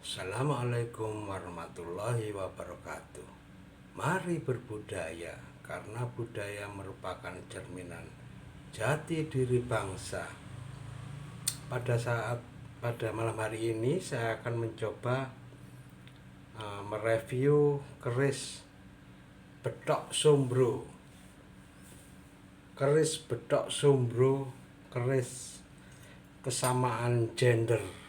Assalamualaikum warahmatullahi wabarakatuh. Mari berbudaya, karena budaya merupakan cerminan jati diri bangsa. Pada malam hari ini saya akan mencoba mereview keris Betok Sombro. Keris Betok Sombro, keris kesamaan gender.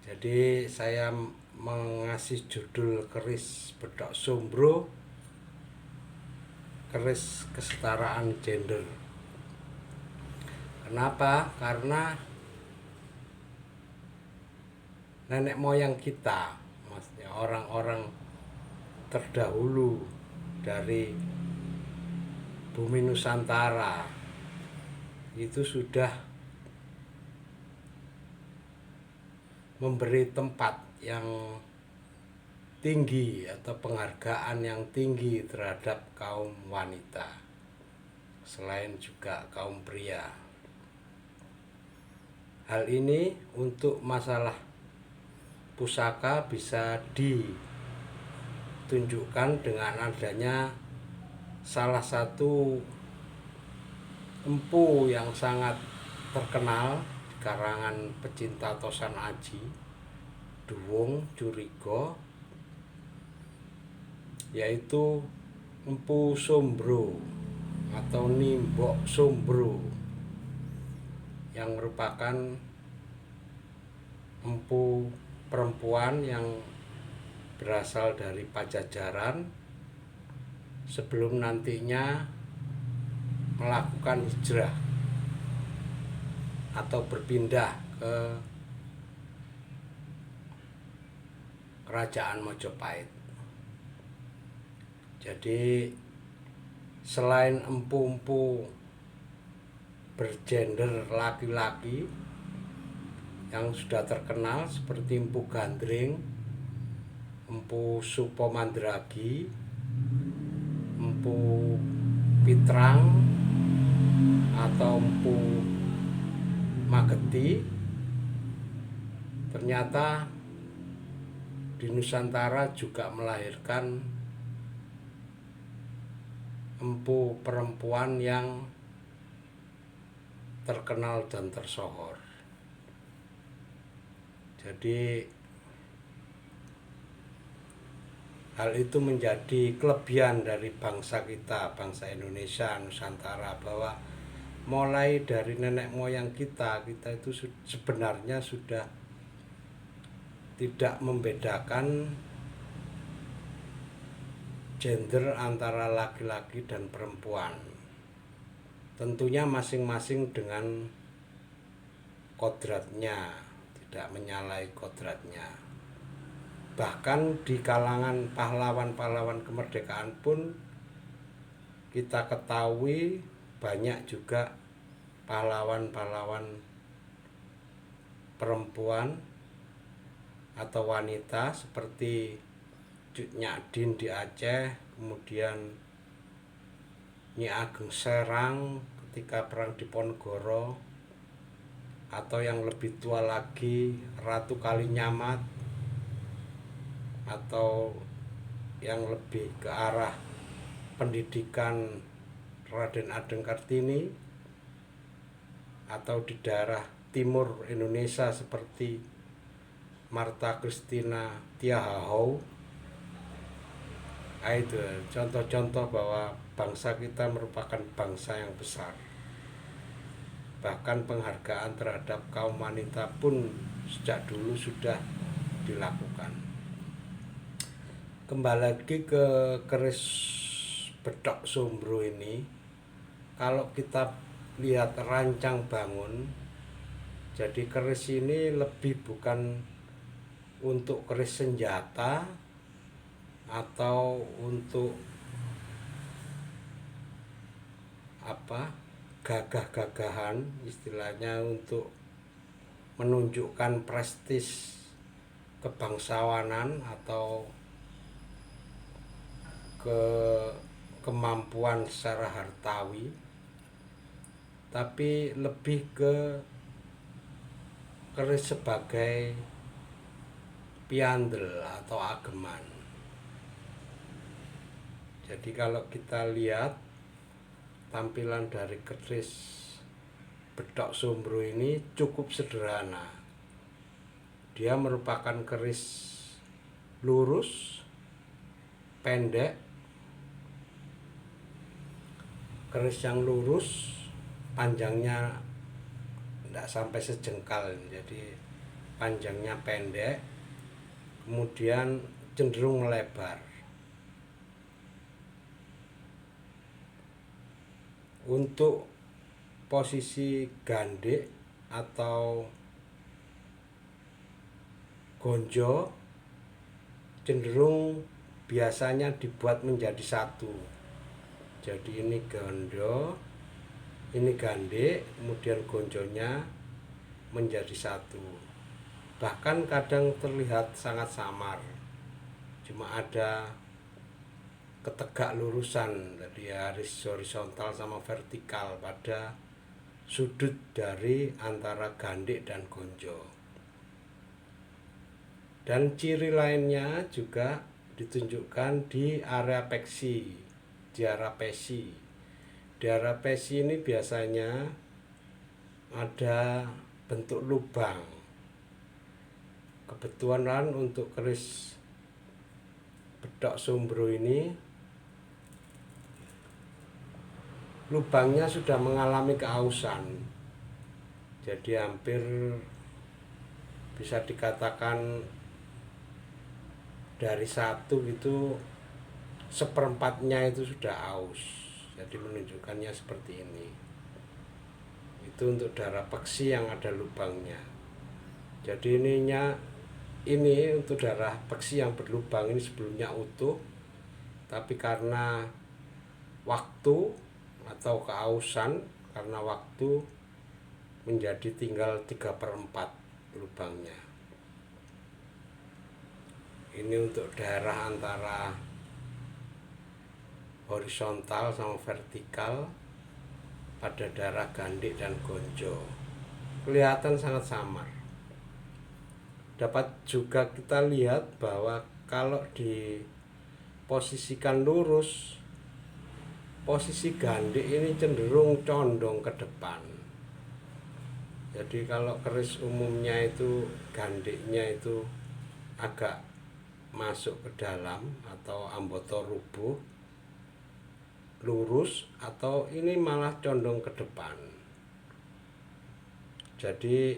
Jadi saya mengasih judul keris Betok Sombro, keris kesetaraan gender. Kenapa? Karena nenek moyang kita, maksudnya orang-orang terdahulu dari bumi Nusantara itu sudah memberi tempat yang tinggi atau penghargaan yang tinggi terhadap kaum wanita, selain juga kaum pria. Hal ini untuk masalah pusaka bisa ditunjukkan dengan adanya salah satu empu yang sangat terkenal karangan pecinta Tosan Aji, Duwung Curiga, yaitu Empu Sombro atau Nimbok Sombro, yang merupakan empu perempuan yang berasal dari Pajajaran sebelum nantinya melakukan hijrah atau berpindah ke Kerajaan Majapahit. Jadi selain empu-empu bergender laki-laki yang sudah terkenal seperti Empu Gandring, Empu Supomandragi, Empu Pitrang atau Empu Mageti, ternyata di Nusantara juga melahirkan empu perempuan yang terkenal dan tersohor. Jadi hal itu menjadi kelebihan dari bangsa kita, bangsa Indonesia, Nusantara, bahwa mulai dari nenek moyang kita itu sebenarnya sudah tidak membedakan gender antara laki-laki dan perempuan. Tentunya masing-masing dengan kodratnya, tidak menyalahi kodratnya. Bahkan di kalangan pahlawan-pahlawan kemerdekaan pun kita ketahui banyak juga pahlawan-pahlawan perempuan atau wanita seperti Cut Nyadin di Aceh, kemudian Nyi Ageng Serang ketika perang di Ponegoro, atau yang lebih tua lagi Ratu Kalinyamat, atau yang lebih ke arah pendidikan Raden Adeng Kartini, atau di daerah timur Indonesia seperti Martha Christina Tiahau. Itu contoh-contoh bahwa bangsa kita merupakan bangsa yang besar. Bahkan penghargaan terhadap kaum wanita pun sejak dulu sudah dilakukan. Kembali lagi ke keris Betok Sombro ini, kalau kita lihat rancang bangun, jadi keris ini lebih bukan untuk keris senjata atau untuk gagah-gagahan, istilahnya untuk menunjukkan prestis kebangsawanan atau kemampuan secara hartawi, tapi lebih ke keris sebagai piandel atau ageman. Jadi kalau kita lihat tampilan dari keris Betok Sombro ini cukup sederhana. Dia merupakan keris lurus, pendek, keris yang lurus, panjangnya tidak sampai sejengkal, jadi panjangnya pendek, kemudian cenderung melebar. Untuk posisi gandek atau gonjo cenderung biasanya dibuat menjadi satu. Jadi ini gondo, ini gandek, kemudian gonjonya menjadi satu. Bahkan kadang terlihat sangat samar, cuma ada ketegak lurusan dari horizontal sama vertikal pada sudut dari antara gandek dan gonjo. Dan ciri lainnya juga ditunjukkan di area peksi, di area pesi. Di area pesi ini biasanya ada bentuk lubang. Kebetulan untuk keris Betok Sombro ini lubangnya sudah mengalami keausan, jadi hampir bisa dikatakan dari satu itu seperempatnya itu sudah aus. Jadi menunjukkannya seperti ini. Itu untuk darah peksi yang ada lubangnya. Jadi ini untuk darah peksi yang berlubang ini sebelumnya utuh, tapi karena waktu atau keausan, karena waktu menjadi tinggal 3/4 lubangnya. Ini untuk daerah antara horizontal sama vertikal pada daerah gandek dan gonjo. Kelihatan sangat samar. Dapat juga kita lihat bahwa kalau diposisikan lurus, posisi gandek ini cenderung condong ke depan. Jadi kalau keris umumnya itu gandeknya itu agak masuk ke dalam atau amboto rubuh, lurus, atau ini malah condong ke depan. Jadi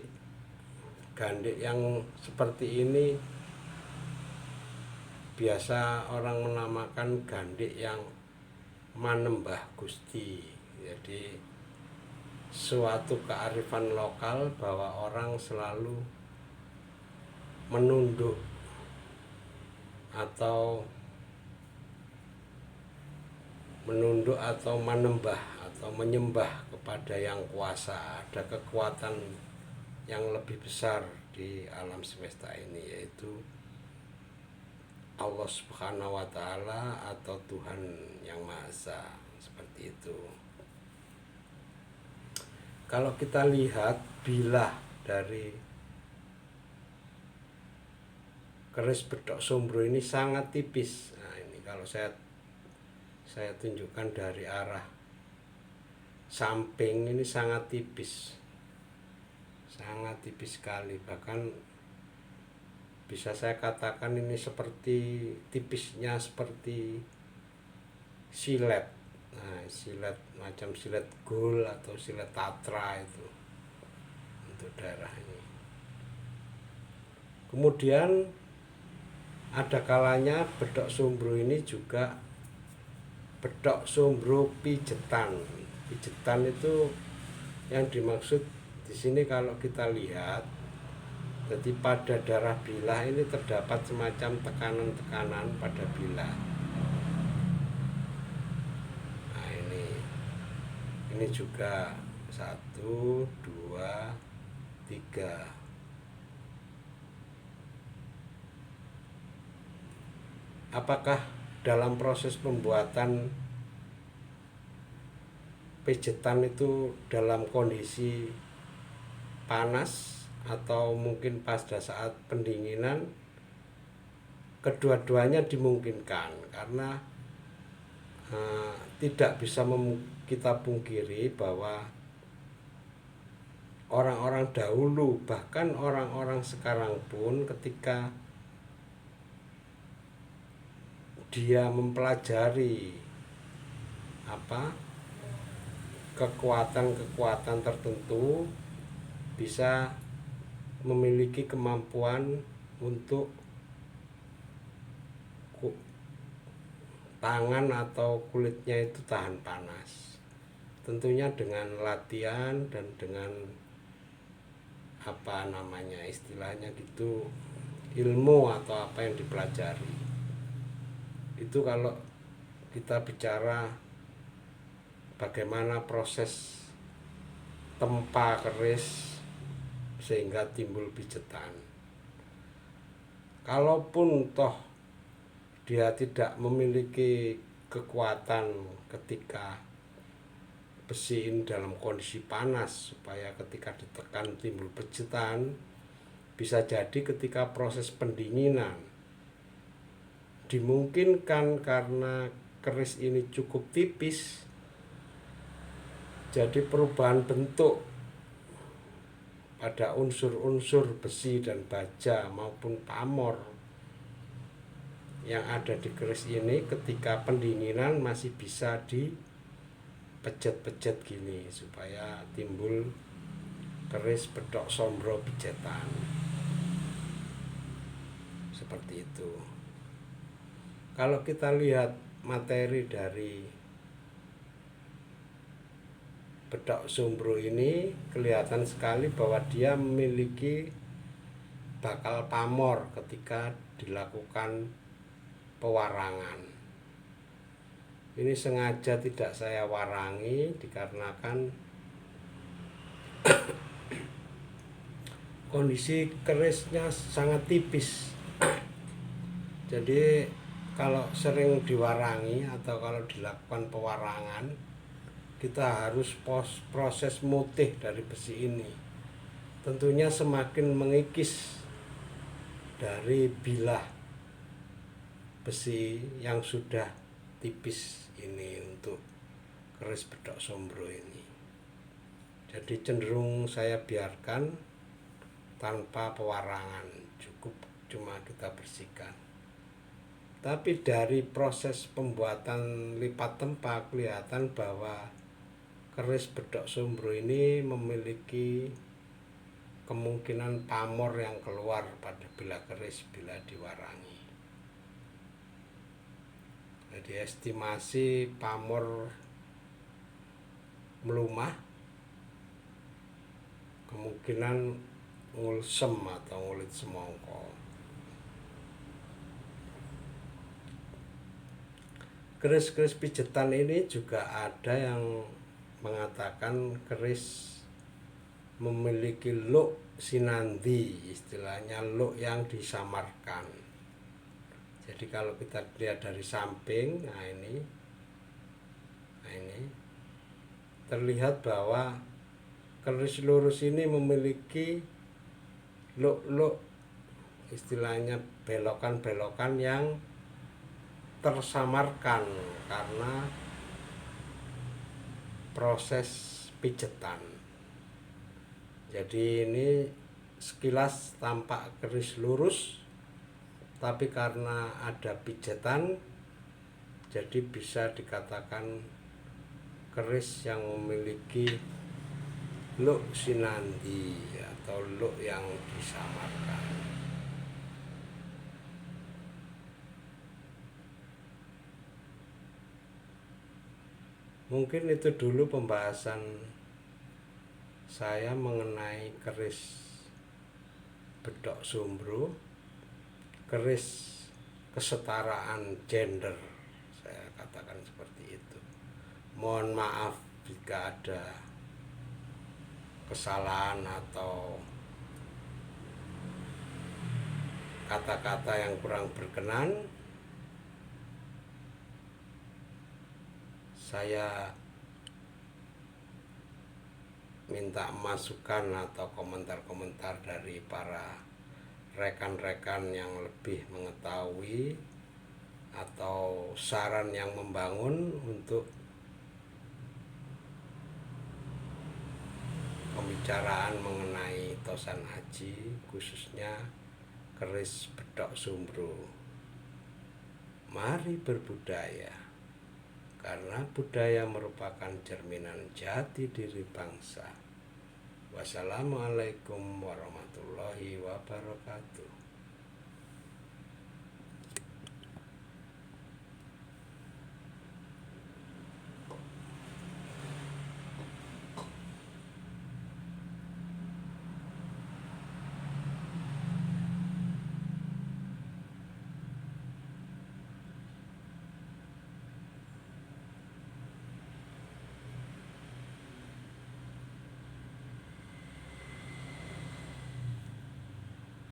gandek yang seperti ini biasa orang menamakan gandek yang manembah Gusti. Jadi suatu kearifan lokal bahwa orang selalu menunduk atau menembah atau menyembah kepada yang kuasa. Ada kekuatan yang lebih besar di alam semesta ini, yaitu Allah Subhanahu wa Ta'ala atau Tuhan yang Maha Esa, seperti itu. Kalau kita lihat bilah dari keris Betok Sombro ini sangat tipis. Nah, ini kalau saya tunjukkan dari arah samping, ini sangat tipis. Sangat tipis sekali, bahkan bisa saya katakan ini seperti tipisnya seperti silet. Nah, silet macam silet gul atau silet tatra itu untuk daerah ini. Kemudian ada kalanya Betok Sombro ini juga Betok Sombro pijetan. Pijetan itu yang dimaksud di sini kalau kita lihat, jadi pada darah bilah ini terdapat semacam tekanan-tekanan pada bilah. Nah, ini juga 1, 2, 3. Apakah dalam proses pembuatan pijetan itu dalam kondisi panas atau mungkin pada saat pendinginan, kedua-duanya dimungkinkan karena tidak bisa kita pungkiri bahwa orang-orang dahulu, bahkan orang-orang sekarang pun ketika dia mempelajari kekuatan-kekuatan tertentu, bisa memiliki kemampuan untuk tangan atau kulitnya itu tahan panas. Tentunya dengan latihan dan dengan istilahnya gitu, ilmu atau apa yang dipelajari. Itu kalau kita bicara bagaimana proses tempa keris sehingga timbul pijetan. Kalaupun toh dia tidak memiliki kekuatan ketika besi ini dalam kondisi panas supaya ketika ditekan timbul pijetan, bisa jadi ketika proses pendinginan dimungkinkan karena keris ini cukup tipis, jadi perubahan bentuk pada unsur-unsur besi dan baja maupun pamor yang ada di keris ini ketika pendinginan masih bisa dipejet-pejet gini supaya timbul keris Bedok Sombro pijetan. Seperti itu. Kalau kita lihat materi dari Bedok Sombro ini, kelihatan sekali bahwa dia memiliki bakal pamor ketika dilakukan pewarangan. Ini sengaja tidak saya warangi dikarenakan kondisi kerisnya sangat tipis. Jadi kalau sering diwarangi atau kalau dilakukan pewarangan, kita harus proses mutih dari besi ini. Tentunya semakin mengikis dari bilah besi yang sudah tipis ini untuk keris Bedok Sombro ini. Jadi cenderung saya biarkan tanpa pewarangan, cukup cuma kita bersihkan. Tapi dari proses pembuatan lipat tempa kelihatan bahwa keris Bedok Sombro ini memiliki kemungkinan pamor yang keluar pada bilah keris bila diwarangi. Jadi estimasi pamor melumah, kemungkinan ngulsem atau ngulit semongko. Keris-keris pijetan ini juga ada yang mengatakan keris memiliki look sinandi, istilahnya look yang disamarkan. Jadi kalau kita lihat dari samping, nah ini terlihat bahwa keris lurus ini memiliki look istilahnya belokan-belokan yang tersamarkan karena proses pijetan. Jadi ini sekilas tampak keris lurus, tapi karena ada pijetan, jadi bisa dikatakan keris yang memiliki look sinandi atau look yang disamarkan. Mungkin itu dulu pembahasan saya mengenai keris Bedok Sombro, keris kesetaraan gender, saya katakan seperti itu. Mohon maaf jika ada kesalahan atau kata-kata yang kurang berkenan. Saya minta masukan atau komentar-komentar dari para rekan-rekan yang lebih mengetahui atau saran yang membangun untuk pembicaraan mengenai Tosan Aji, khususnya keris Bedok Sumbro. Mari berbudaya, karena budaya merupakan cerminan jati diri bangsa. Wassalamualaikum warahmatullahi wabarakatuh.